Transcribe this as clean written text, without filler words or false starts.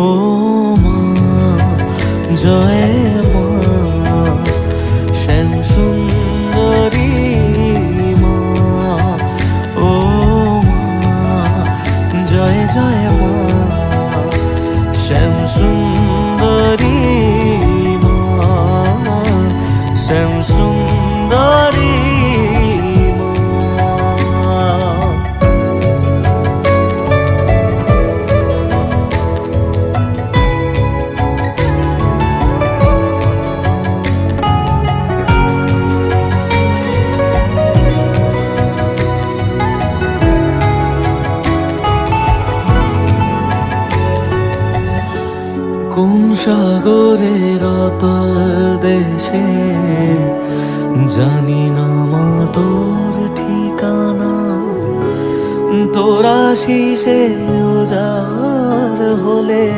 ও মা জয় মা, শ্যাম সুন্দরী মা। ও মা জয় জয় মা, শ্যাম সুন্দরী মা, শ্যাম সুন্দরী মা। কোন সাগরের অতল দেশে, জানি না মা তোর ঠিকানা। তোরা শিশে উজাড় হলে